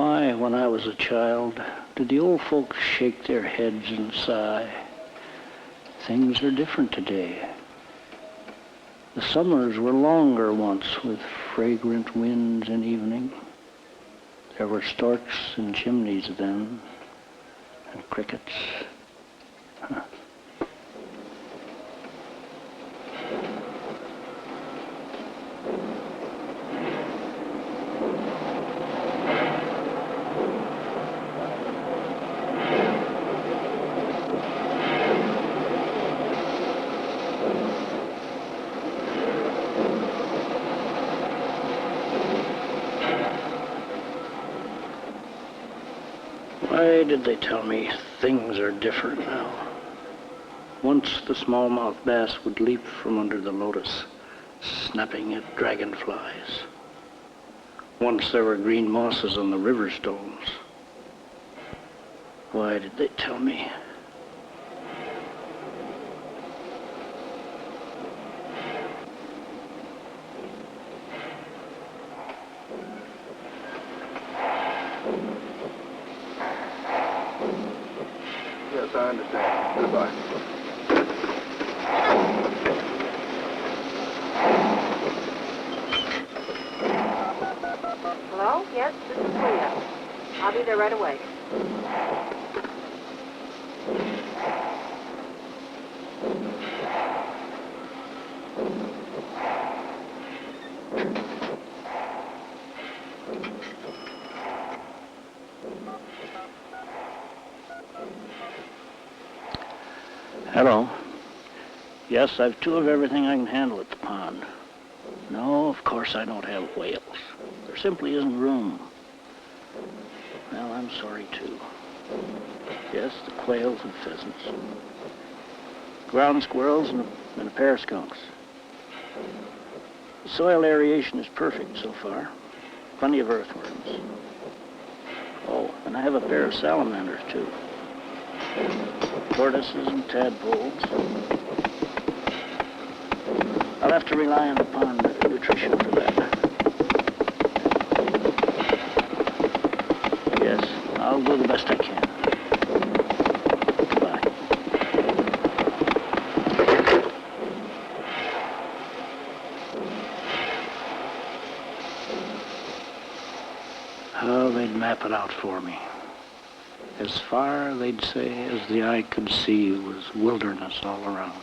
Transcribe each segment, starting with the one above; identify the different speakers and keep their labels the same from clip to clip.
Speaker 1: Why, when I was a child, did the old folks shake their heads and sigh? Things are different today. The summers were longer once, with fragrant winds in evening. There were storks in chimneys then, and crickets. Huh. Why did they tell me things are different now? Once the smallmouth bass would leap from under the lotus, snapping at dragonflies. Once there were green mosses on the river stones. Why did they tell me?
Speaker 2: Yes, I understand. Goodbye.
Speaker 3: Hello? Yes, this is Leah. I'll be there right away.
Speaker 1: Hello. Yes, I've two of everything I can handle at the pond. No, of course I don't have whales. There simply isn't room. Well, I'm sorry too. Yes, the quails and pheasants. Ground squirrels and a pair of skunks. The soil aeration is perfect so far. Plenty of earthworms. Oh, and I have a pair of salamanders too. Tortoises and tadpoles. I'll have to rely on the pond nutrition for that. Yes, I'll do the best I can. Goodbye. Oh, they'd map it out for me. As far, they'd say, as the eye could see was wilderness all around.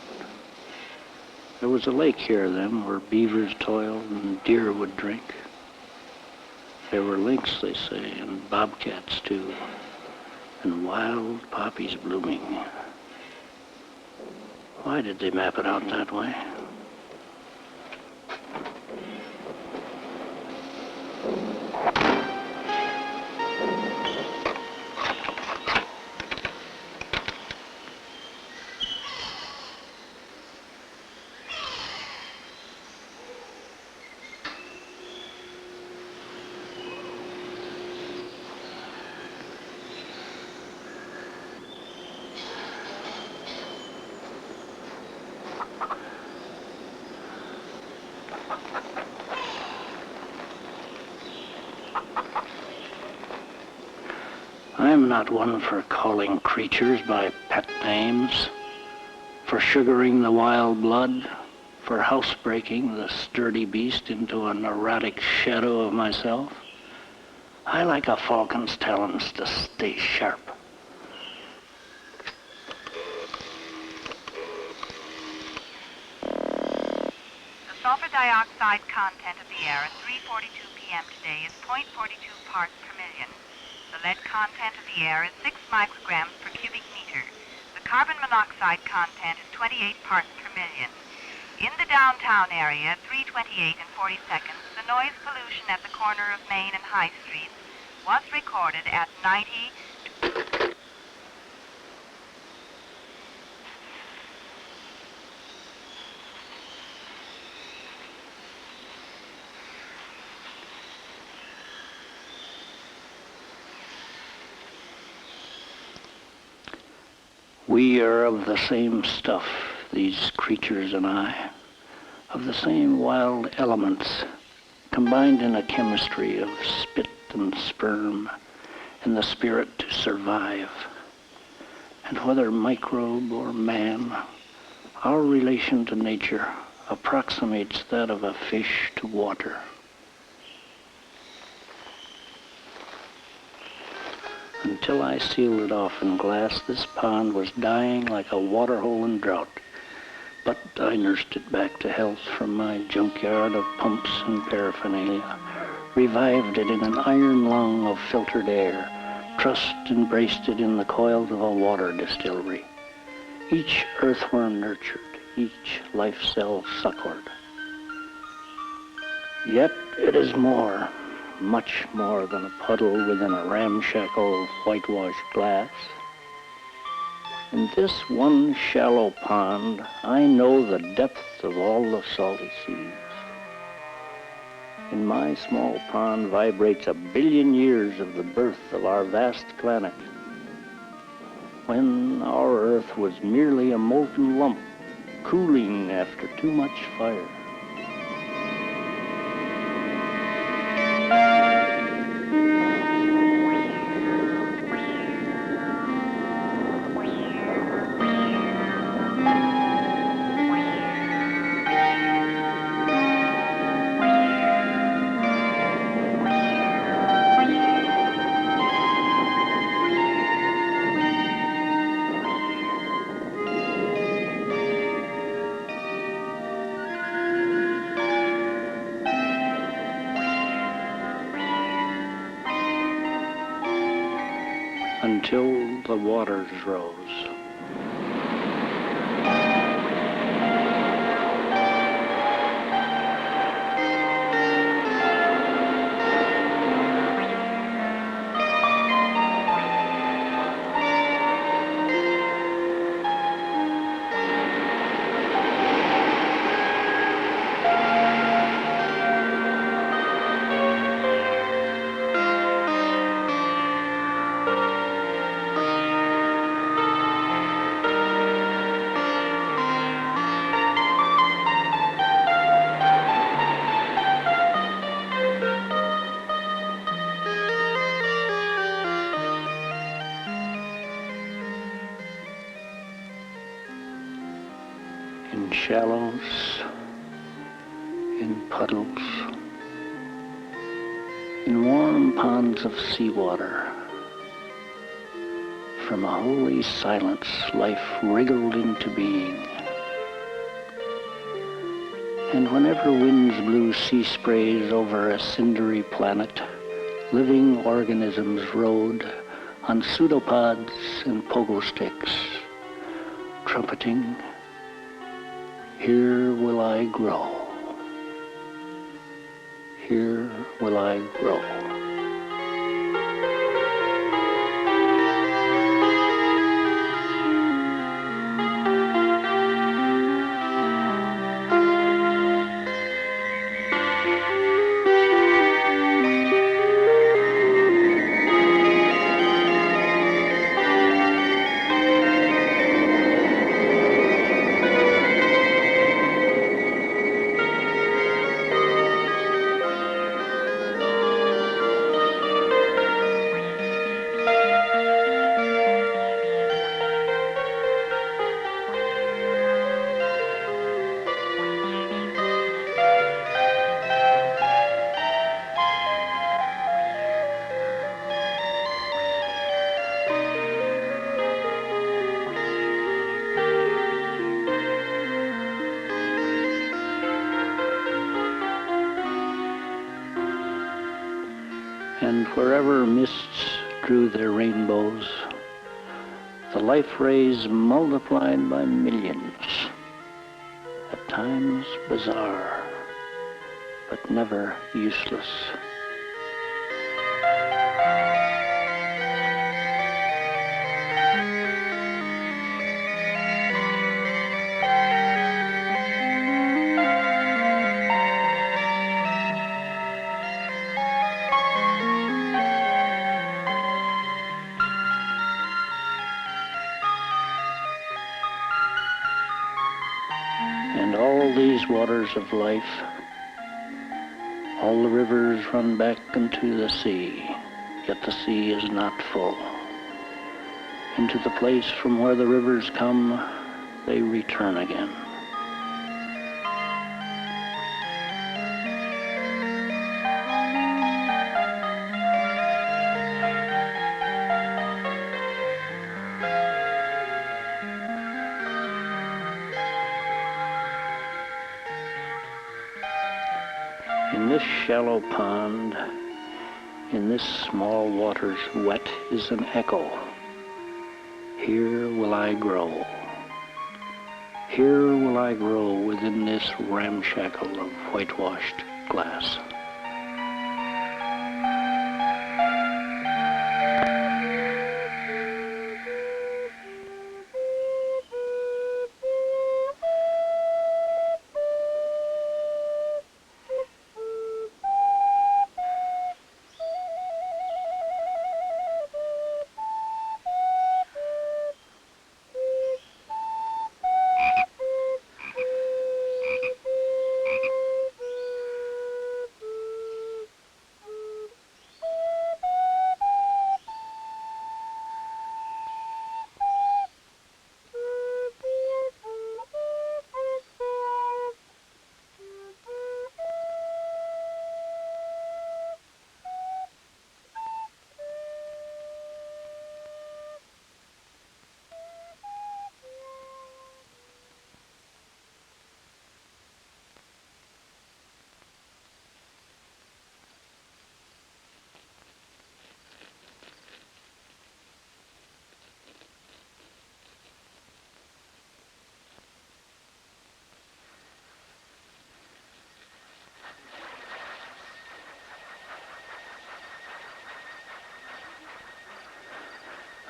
Speaker 1: There was a lake here then where beavers toiled and deer would drink. There were lynx, they say, and bobcats too, and wild poppies blooming. Why did they map it out that way? I'm not one for calling creatures by pet names, for sugaring the wild blood, for housebreaking the sturdy beast into a neurotic shadow of myself. I like a falcon's talons to stay sharp.
Speaker 4: The sulfur dioxide content of the air at 3:42 p.m. today is 0.42 parts per million. The lead content of the air is 6 micrograms per cubic meter. The carbon monoxide content is 28 parts per million. In the downtown area, 3:28 and 40 seconds, the noise pollution at the corner of Main and High Streets was recorded at 90.
Speaker 1: We are of the same stuff, these creatures and I, of the same wild elements, combined in a chemistry of spit and sperm, and the spirit to survive. And whether microbe or man, our relation to nature approximates that of a fish to water. Until I sealed it off in glass, this pond was dying like a waterhole in drought. But I nursed it back to health from my junkyard of pumps and paraphernalia, revived it in an iron lung of filtered air, trussed and braced it in the coils of a water distillery. Each earthworm nurtured, each life cell succored. Yet it is more, much more than a puddle within a ramshackle whitewashed glass. In this one shallow pond, I know the depth of all the salty seas. In my small pond vibrates 1 billion years of the birth of our vast planet, when our Earth was merely a molten lump, cooling after too much fire. Until the waters rose. In shallows, in puddles, in warm ponds of seawater, from a holy silence life wriggled into being. And whenever winds blew sea sprays over a cindery planet, living organisms rode on pseudopods and pogo sticks, trumpeting, "Here will I grow. Here will I grow." And wherever mists drew their rainbows, the life rays multiplied by millions, at times bizarre, but never useless. And all these waters of life, all the rivers run back into the sea, yet the sea is not full. Into the place from where the rivers come, they return again. In this shallow pond, in this small water's wet is an echo. Here will I grow. Here will I grow within this ramshackle of whitewashed glass.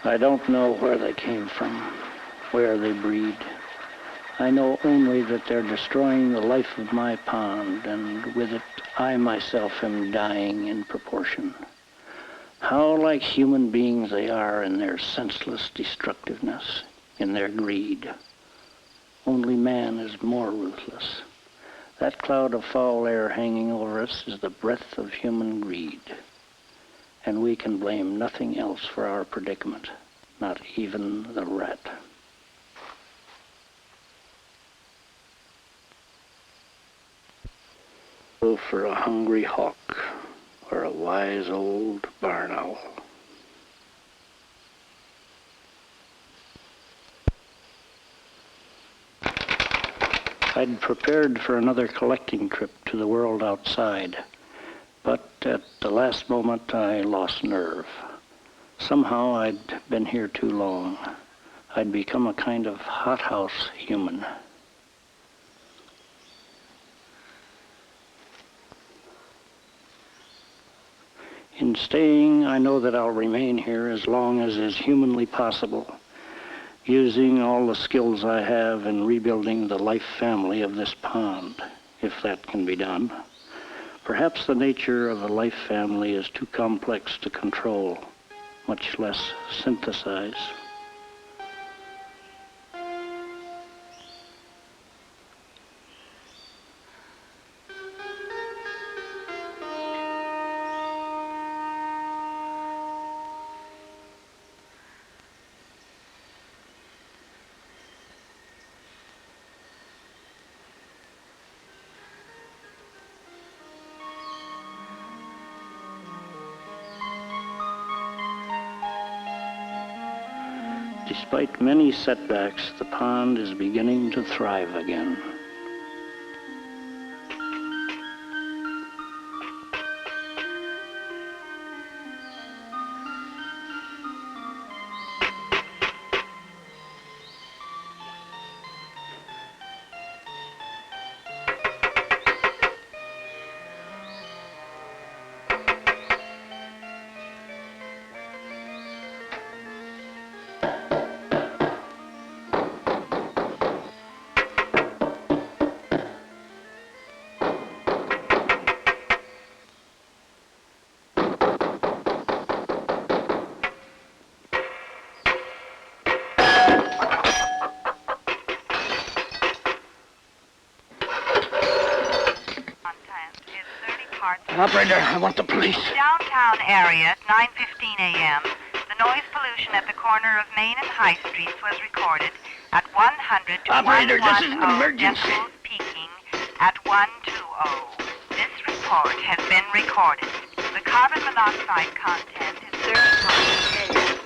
Speaker 1: I don't know where they came from, where they breed. I know only that they're destroying the life of my pond, and with it, I myself am dying in proportion. How like human beings they are in their senseless destructiveness, in their greed. Only man is more ruthless. That cloud of foul air hanging over us is the breath of human greed. And we can blame nothing else for our predicament, not even the rat. Go for a hungry hawk or a wise old barn owl. I'd prepared for another collecting trip to the world outside. But at the last moment, I lost nerve. Somehow I'd been here too long. I'd become a kind of hothouse human. In staying, I know that I'll remain here as long as is humanly possible, using all the skills I have in rebuilding the life family of this pond, if that can be done. Perhaps the nature of a life family is too complex to control, much less synthesize. Despite many setbacks, the pond is beginning to thrive again.
Speaker 4: parts.
Speaker 1: Operator, I want the police.
Speaker 4: Downtown area at 9:15 a.m. The noise pollution at the corner of Main and High Streets was recorded at 100 to
Speaker 1: Operator, this is an
Speaker 4: 110
Speaker 1: emergency.
Speaker 4: decibels, peaking at 120. This report has been recorded. The carbon monoxide content is 30 parts per million.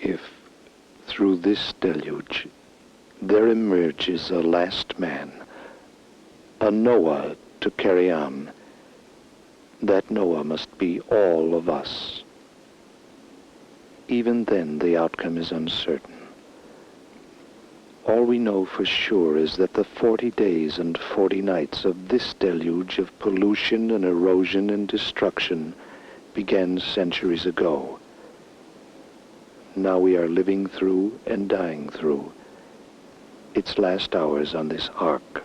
Speaker 5: If, through this deluge, there emerges a last man, a Noah to carry on, that Noah must be all of us. Even then, the outcome is uncertain. All we know for sure is that the 40 days and 40 nights of this deluge of pollution and erosion and destruction began centuries ago. Now we are living through and dying through its last hours on this ark.